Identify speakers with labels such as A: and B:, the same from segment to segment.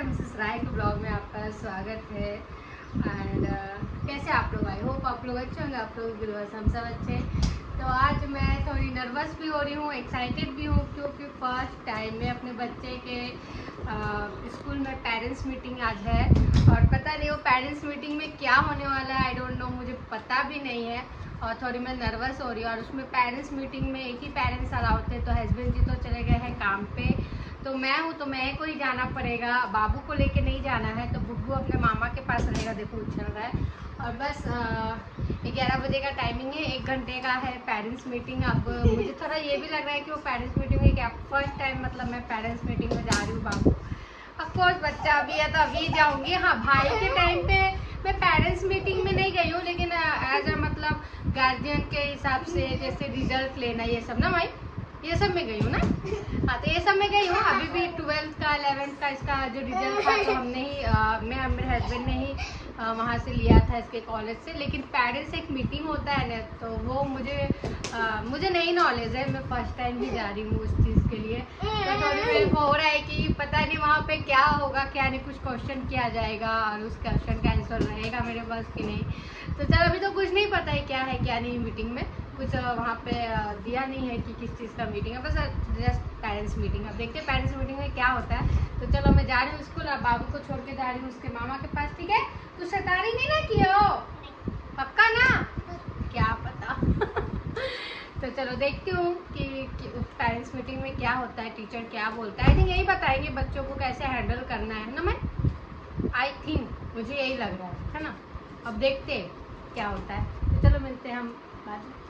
A: Mrs राय के blog में आपका स्वागत है। एंड कैसे आप लोग? आई होप आप लोग अच्छे होंगे, आप लोग बस हम सब अच्छे। तो आज मैं थोड़ी नर्वस भी हो रही हूँ, एक्साइटेड भी हूँ, क्योंकि फर्स्ट टाइम में अपने बच्चे के स्कूल में पेरेंट्स मीटिंग आज है। और पता नहीं वो पेरेंट्स मीटिंग में क्या होने वाला है, आई डोंट नो, मुझे पता भी नहीं है। और थोड़ी मैं नर्वस हो रही हूँ। और उसमें पेरेंट्स मीटिंग में एक ही पेरेंट्स अलाउ थे, तो हस्बैंड जी तो चले गए हैं काम पे, तो मैं हूँ, तो मैं को ही जाना पड़ेगा। बाबू को लेके नहीं जाना है, तो बुग्गू अपने मामा के पास रहेगा। देखो उछल रहा है। और बस 11 बजे का टाइमिंग है, 1 घंटे का है पेरेंट्स मीटिंग। अब मुझे थोड़ा ये भी लग रहा है कि वो पेरेंट्स मीटिंग में क्या फर्स्ट टाइम मतलब मैं पेरेंट्स मीटिंग में जा रही हूँ। बाबू ऑफकोर्स बच्चा अभी है तो अभी जाऊँगी। हाँ, भाई के टाइम पे मैं पेरेंट्स मीटिंग में नहीं गई हूँ, लेकिन एज अ मतलब गार्जियन के हिसाब से, जैसे रिजल्ट लेना ये सब ना भाई, ये सब में गई हूँ ना। हाँ, तो ये सब में गई हूँ। अभी भी 12th का 11th का इसका जो रिजल्ट था, तो हमने ही मैं मेरे हस्बैंड ने ही वहाँ से लिया था इसके कॉलेज से। लेकिन पेरेंट्स एक मीटिंग होता है ना, तो वो मुझे नहीं नॉलेज है। मैं फर्स्ट टाइम भी जा रही हूँ उस चीज़ के लिए। तो थोड़ी मेरे को हो रहा है कि पता नहीं वहाँ पे क्या होगा, क्या नहीं, कुछ क्वेश्चन किया जाएगा और उस क्वेश्चन का आंसर रहेगा मेरे पास कि नहीं। तो चल, अभी तो कुछ नहीं पता है क्या है क्या नहीं। मीटिंग में कुछ वहाँ पे दिया नहीं है कि किस चीज़ का मीटिंग है, बस जस्ट पेरेंट्स मीटिंग। अब देखते हैं पेरेंट्स मीटिंग में क्या होता है। तो चलो, मैं जा रही हूँ स्कूल। अब बाबू को छोड़ के जा रही हूँ उसके मामा के पास, ठीक है? तो शैतानी नहीं ना किया हो, पक्का ना? क्या पता। तो चलो देखती हूँ कि पेरेंट्स मीटिंग में क्या होता है, टीचर क्या बोलता है। आई थिंक यही बताएंगे बच्चों को कैसे हैंडल करना है ना। मैं आई थिंक मुझे यही लग रहा है ना। अब देखते हैं क्या होता है। तो चलो मिलते हैं हम बाद में।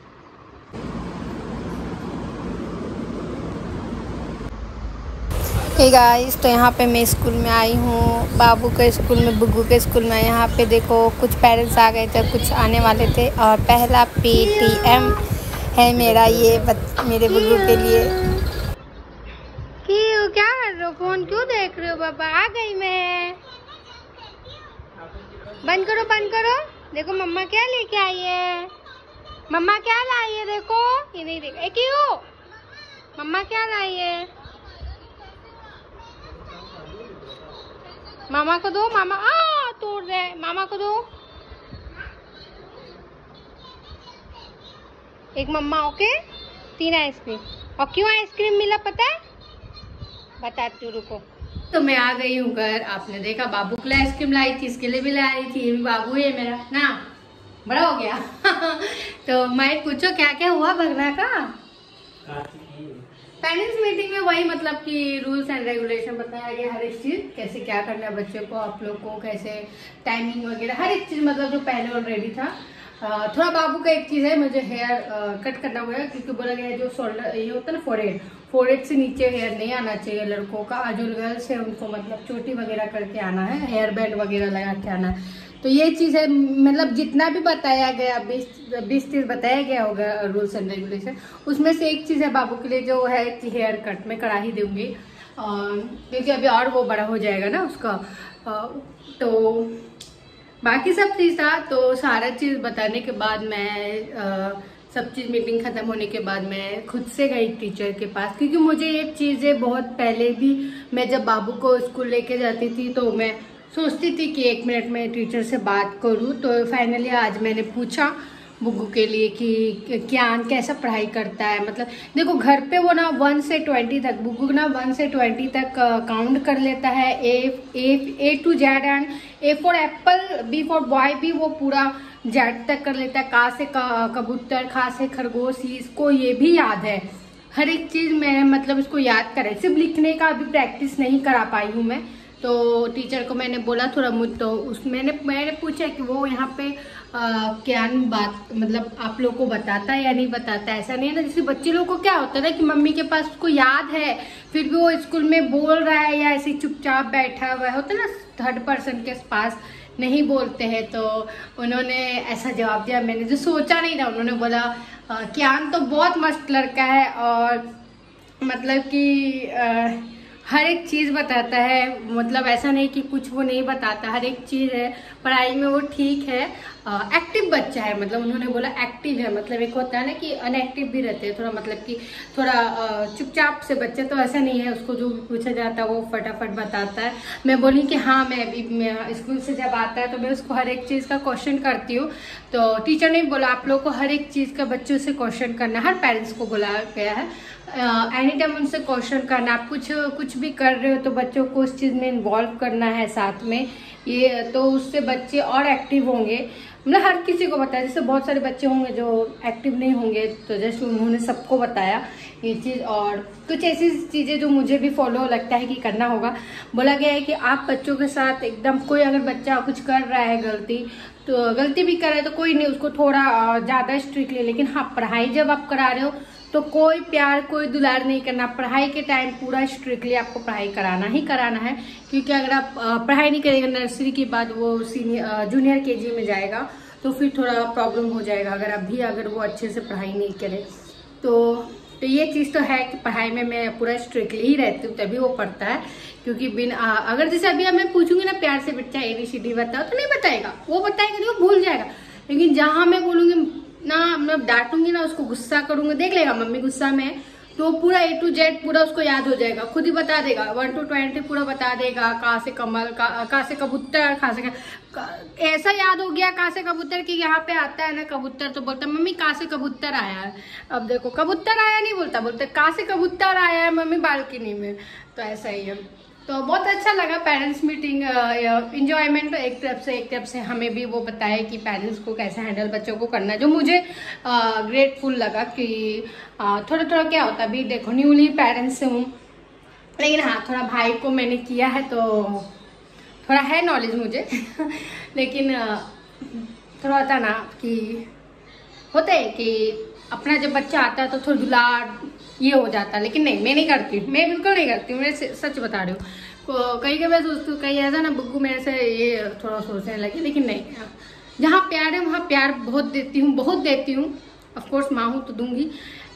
A: हे गाइस, तो यहाँ पे मैं स्कूल में आई हूँ, बाबू के स्कूल में, बुग्गू के स्कूल में। यहाँ पे देखो कुछ पेरेंट्स आ गए थे, कुछ आने वाले थे। और पहला PTM है मेरा, ये मेरे बुग्गू के लिए। क्यों, क्या कर रहे हो? फोन क्यों देख रहे हो? पापा आ गई मैं। बंद करो, बंद करो। देखो मम्मा क्या लेके आई है, मम्मा क्या लाई है, देखो। ये नहीं देख, क्यों? मम्मा क्या लाई है? मामा को दो, मामा तोड़ रहे, मामा को दो। एक मम्मा, ओके। 3 आइसक्रीम। और क्यों आइसक्रीम मिला पता है? बताती हूँ, रुको। तो मैं आ गई हूँ घर। आपने देखा बाबू के लिए आइसक्रीम लाई थी, इसके लिए भी लाई थी। ये भी बाबू है मेरा ना, बड़ा हो गया। तो मैं पूछो क्या क्या हुआ भगना का? पेरेंट्स मीटिंग में वही मतलब कि रूल्स एंड रेगुलेशन बताया गया, हर एक चीज कैसे क्या करना है बच्चे को, आप लोग को कैसे टाइमिंग वगैरह, हर एक चीज मतलब जो पहले ऑलरेडी था। थोड़ा बाबू का एक चीज है, मुझे हेयर कट करना हुआ है, क्योंकि बोला गया है जो शोल्डर ये होता है ना, फोरहेड से नीचे हेयर नहीं आना चाहिए लड़कों का। जो गर्ल्स है उनको मतलब चोटी वगैरह करके आना है, हेयर बैंड वगैरह लगा के आना है। तो ये चीज़ है, मतलब जितना भी बताया गया 20-30 बताया गया होगा रूल्स एंड रेगुलेशन, उसमें से एक चीज़ है बाबू के लिए जो है कि हेयर कट मैं करा ही दूंगी, क्योंकि अभी और वो बड़ा हो जाएगा ना उसका। तो बाकी सब चीज़ था। तो सारा चीज़ बताने के बाद मैं सब चीज़ मीटिंग ख़त्म होने के बाद मैं खुद से गई टीचर के पास, क्योंकि मुझे एक चीज़ें बहुत पहले भी, मैं जब बाबू को स्कूल लेके जाती थी तो मैं सोचती थी कि 1 मिनट में टीचर से बात करूं। तो फाइनली आज मैंने पूछा बुग्गू के लिए कि क्या कैसा पढ़ाई करता है। मतलब देखो घर पे वो ना 1 से 20 तक, बुग्गू ना 1 से 20 तक काउंट कर लेता है। A to Z and A for Apple, B for boy भी वो पूरा Z तक कर लेता है। का से कबूतर, खा से खरगोश, इसको ये भी याद है। हर एक चीज़ मैं मतलब इसको याद करे। सिर्फ लिखने का अभी प्रैक्टिस नहीं करा पाई हूँ मैं। तो टीचर को मैंने बोला थोड़ा तो मैंने पूछा कि वो यहाँ पे क्या बात मतलब आप लोग को बताता है या नहीं बताता है। ऐसा नहीं है ना, जैसे बच्चे लोग को क्या होता है ना कि मम्मी के पास उसको याद है, फिर भी वो स्कूल में बोल रहा है या ऐसे चुपचाप बैठा हुआ है, होता है ना, 3rd पर्सन के पास नहीं बोलते हैं। तो उन्होंने ऐसा जवाब दिया, मैंने जो सोचा नहीं था। उन्होंने बोला कियान तो बहुत मस्त लड़का है, और मतलब कि हर एक चीज़ बताता है, मतलब ऐसा नहीं कि कुछ वो नहीं बताता, हर एक चीज़ है पढ़ाई में वो ठीक है। एक्टिव बच्चा है, मतलब उन्होंने बोला एक्टिव है, मतलब एक होता है ना कि अनएक्टिव भी रहते हैं थोड़ा, मतलब कि थोड़ा चुपचाप से बच्चे, तो ऐसा नहीं है, उसको जो भी पूछा जाता है वो फटाफट बताता है। मैं बोली कि हाँ, मैं अभी स्कूल से जब आता है तो मैं उसको हर एक चीज़ का क्वेश्चन करती हूँ। तो टीचर ने बोला आप लोग को हर एक चीज़ का बच्चों से क्वेश्चन करना, हर पेरेंट्स को बोला गया है एनी टाइम उनसे क्वेश्चन करना। आप कुछ भी कर रहे हो तो बच्चों को उस चीज़ में इन्वॉल्व करना है साथ में, ये तो उससे बच्चे और एक्टिव होंगे। मतलब हर किसी को बताया, जैसे बहुत सारे बच्चे होंगे जो एक्टिव नहीं होंगे, तो जैसे उन्होंने सबको बताया ये चीज़। और कुछ ऐसी चीज़ें जो मुझे भी फॉलो लगता है कि करना होगा। बोला गया है कि आप बच्चों के साथ एकदम, कोई अगर बच्चा कुछ कर रहा है गलती भी कर रहा है तो कोई नहीं, उसको थोड़ा ज़्यादा स्ट्रिक्टली, लेकिन हाँ पढ़ाई जब आप करा रहे हो तो कोई प्यार कोई दुलार नहीं करना। पढ़ाई के टाइम पूरा स्ट्रिक्टली आपको पढ़ाई कराना ही कराना है, क्योंकि अगर आप पढ़ाई नहीं करेंगे नर्सरी के बाद वो जूनियर केजी में जाएगा तो फिर थोड़ा प्रॉब्लम हो जाएगा, अगर वो अच्छे से पढ़ाई नहीं करे तो ये चीज़ तो है कि पढ़ाई में मैं पूरा स्ट्रिक्टली ही रहती हूँ, तभी वो पढ़ता है। क्योंकि अगर जैसे अभी मैं पूछूंगी ना प्यार से बच्चा ABCD बताओ तो नहीं बताएगा, वो बताएगा नहीं, वो भूल जाएगा। लेकिन जहाँ मैं बोलूंगी ना, मतलब डांटूंगी ना, उसको गुस्सा करूंगी, देख लेगा मम्मी गुस्सा में, तो पूरा A to Z पूरा उसको याद हो जाएगा, खुद ही बता देगा, 1 to 20 पूरा बता देगा। का से कमल, का से कबूतर, खा से ऐसा याद हो गया का से कबूतर कि यहाँ पे आता है ना कबूतर, तो बोलता मम्मी का से कबूतर आया है। अब देखो कबूतर आया नहीं बोलता का से कबूतर आया है मम्मी बालकनी में, तो ऐसा ही है। तो बहुत अच्छा लगा पेरेंट्स मीटिंग, इंजॉयमेंट एक तरफ से हमें भी वो बताया कि पेरेंट्स को कैसे हैंडल बच्चों को करना है, जो मुझे ग्रेटफुल लगा कि थोड़ा क्या होता है। अभी देखो न्यूली पेरेंट्स से हूँ, लेकिन हाँ थोड़ा भाई को मैंने किया है तो थोड़ा है नॉलेज मुझे लेकिन थोड़ा होता ना कि होता है कि अपना जब बच्चा आता है तो थोड़ा दुलार ये हो जाता है, लेकिन नहीं, मैं नहीं करती हूँ, मैं बिल्कुल नहीं करती हूँ, मैं सच बता रही हूँ। कहीं के मैं सोचती हूँ कहीं ऐसा ना बुग्गू मेरे से ये थोड़ा सोचने लगी, लेकिन नहीं, जहाँ प्यार है वहाँ प्यार बहुत देती हूँ। ऑफकोर्स माँ हूँ तो दूंगी,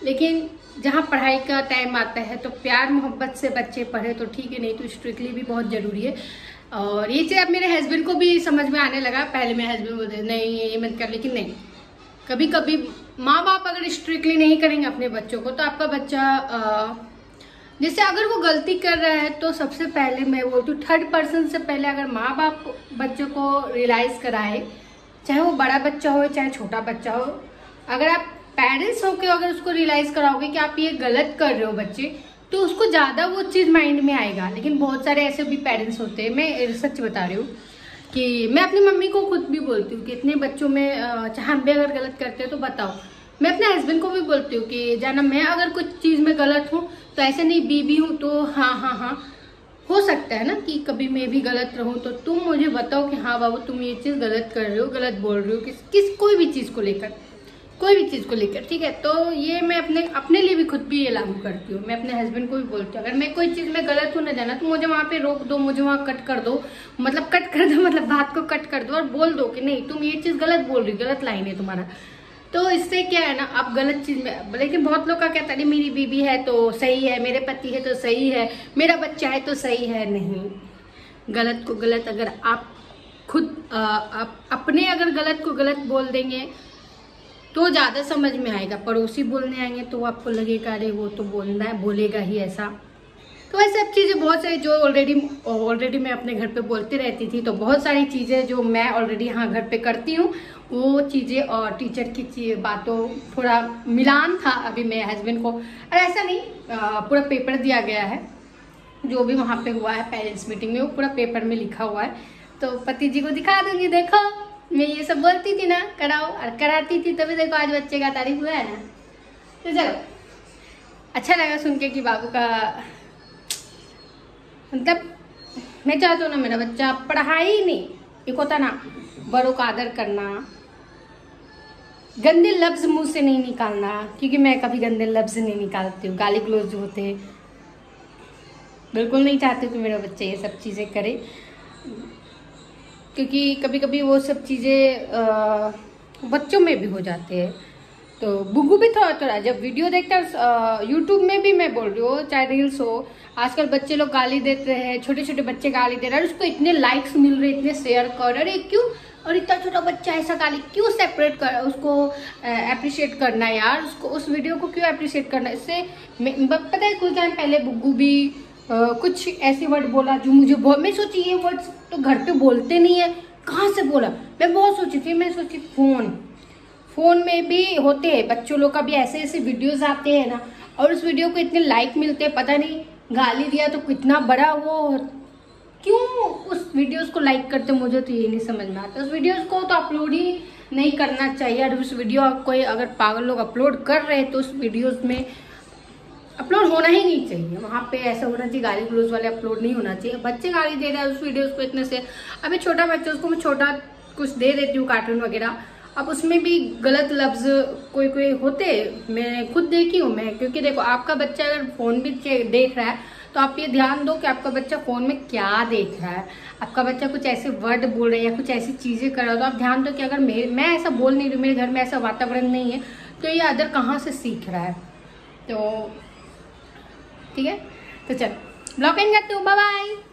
A: लेकिन जहाँ पढ़ाई का टाइम आता है तो प्यार मोहब्बत से बच्चे पढ़े तो ठीक है, नहीं तो स्ट्रिक्टली भी बहुत ज़रूरी है। और ये चीज़ अब मेरे हस्बैंड को भी समझ में आने लगा। पहले मेरे हस्बैंड बोलते नहीं ये मत कर, लेकिन नहीं, कभी कभी माँ बाप अगर स्ट्रिक्टली नहीं करेंगे अपने बच्चों को तो आपका बच्चा जैसे अगर वो गलती कर रहा है तो सबसे पहले मैं बोलती हूँ थर्ड पर्सन से पहले अगर माँ बाप बच्चों को रियलाइज कराए, चाहे वो बड़ा बच्चा हो चाहे छोटा बच्चा हो, अगर आप पेरेंट्स होकर अगर उसको रियलाइज कराओगे कि आप ये गलत कर रहे हो बच्चे, तो उसको ज़्यादा वो चीज़ माइंड में आएगा। लेकिन बहुत सारे ऐसे भी पेरेंट्स होते हैं, मैं सच बता रही हूँ कि मैं अपनी मम्मी को खुद भी बोलती हूँ कि इतने बच्चों में चाहे हम भी अगर गलत करते हो तो बताओ। मैं अपने हस्बैंड को भी बोलती हूँ कि जाना मैं अगर कुछ चीज़ में गलत हूँ तो ऐसे नहीं बीबी हूँ तो हाँ हो सकता है ना कि कभी मैं भी गलत रहूँ, तो तुम मुझे बताओ कि हाँ बाबू तुम ये चीज़ गलत कर रहे हो, गलत बोल रहे हो कोई भी चीज़ को लेकर, ठीक है। तो ये मैं अपने लिए भी खुद भी ये लागू करती हूँ। मैं अपने हस्बैंड को भी बोलती हूँ अगर मैं कोई चीज़ में गलत हूँ ना जाना तो मुझे वहाँ पे रोक दो, मुझे वहाँ कट कर दो, मतलब बात को कट कर दो और बोल दो कि नहीं तुम ये चीज़ गलत बोल रही हो, गलत लाइन है तुम्हारा। तो इससे क्या है ना, आप गलत चीज़ में, लेकिन बहुत लोग का कहता है मेरी बीबी है तो सही है, मेरे पति है तो सही है, मेरा बच्चा है तो सही है। नहीं, गलत को गलत अगर आप खुद अपने अगर गलत को गलत बोल देंगे तो ज़्यादा समझ में आएगा। पड़ोसी बोलने आएंगे तो आपको लगेगा अरे वो तो बोलेगा ही ऐसा। तो ऐसे सब चीज़ें बहुत सारी जो ऑलरेडी मैं अपने घर पे बोलती रहती थी, तो बहुत सारी चीज़ें जो मैं ऑलरेडी यहाँ घर पे करती हूँ वो चीज़ें और टीचर की बातों थोड़ा मिलान था अभी मेरे हस्बैंड को। और ऐसा नहीं, पूरा पेपर दिया गया है जो भी वहाँ पे हुआ है पेरेंट्स मीटिंग में, वो पूरा पेपर में लिखा हुआ है। तो पति जी को दिखा दूंगी, देखो मैं ये सब बोलती थी ना कराओ और कराती थी, तभी देखो आज बच्चे का तारीफ हुआ है ना। तो चलो अच्छा लगा सुन के कि बाबू का मतलब मैं चाहती हूँ ना मेरा बच्चा पढ़ाई नहीं, एक होता ना बड़ों का आदर करना, गंदे लफ्ज मुंह से नहीं निकालना, क्योंकि मैं कभी गंदे लफ्ज नहीं निकालती हूँ। गाली गलौज जो होते हैं बिल्कुल नहीं चाहती कि मेरा बच्चा ये सब चीज़ें करे, क्योंकि कभी कभी वो सब चीज़ें बच्चों में भी हो जाते हैं। तो बुग्गू भी थोड़ा थोड़ा जब वीडियो देखता है, यूट्यूब में भी मैं बोल रही हूँ, चाहे रील्स हो, आजकल बच्चे लोग गाली देते हैं, छोटे छोटे बच्चे गाली दे रहे हैं, उसको इतने लाइक्स मिल रहे, इतने शेयर कर, अरे क्यों, और इतना छोटा बच्चा ऐसा गाली क्यों सेपरेट कर, उसको अप्रिशिएट करना है यार, उसको उस वीडियो को क्यों अप्रिशिएट करना। इससे पता है कुछ टाइम पहले बुग्गू भी कुछ ऐसे वर्ड बोला जो मुझे बहुत, मैं सोची ये वर्ड्स तो घर पे बोलते नहीं है, कहाँ से बोला, मैं बहुत सोची, फिर मैं सोची फोन में भी होते हैं बच्चों लोग का भी ऐसे ऐसे वीडियोस आते हैं ना, और उस वीडियो को इतने लाइक मिलते हैं, पता नहीं गाली दिया तो कितना बड़ा वो, क्यों उस वीडियोस को लाइक करते, मुझे तो ये नहीं समझ में आता। उस वीडियोस को तो अपलोड ही नहीं करना चाहिए, और उस वीडियो कोई अगर पागल लोग अपलोड कर रहे हैं तो उस वीडियोस में अपलोड होना ही नहीं चाहिए, वहाँ पे ऐसा होना चाहिए, गाली गलौज वाले अपलोड नहीं होना चाहिए। बच्चे गाली दे रहे हैं उस वीडियोस को इतने से, अभी छोटा बच्चा, उसको मैं छोटा कुछ दे देती हूँ कार्टून वगैरह, अब उसमें भी गलत लफ्ज कोई कोई होते, मैं खुद देखी हूँ मैं, क्योंकि देखो आपका बच्चा अगर फोन भी देख रहा है तो आप ये ध्यान दो कि आपका बच्चा फोन में क्या देख रहा है, आपका बच्चा कुछ ऐसे वर्ड बोल रहा है या कुछ ऐसी चीजें कर रहा है तो आप ध्यान दो कि अगर मैं ऐसा बोल नहीं रही, मेरे घर में ऐसा वातावरण नहीं है, तो ये अदर कहाँ से सीख रहा है। तो ठीक है, तो चल ब्लॉग एंड करते हो, बाय बाय।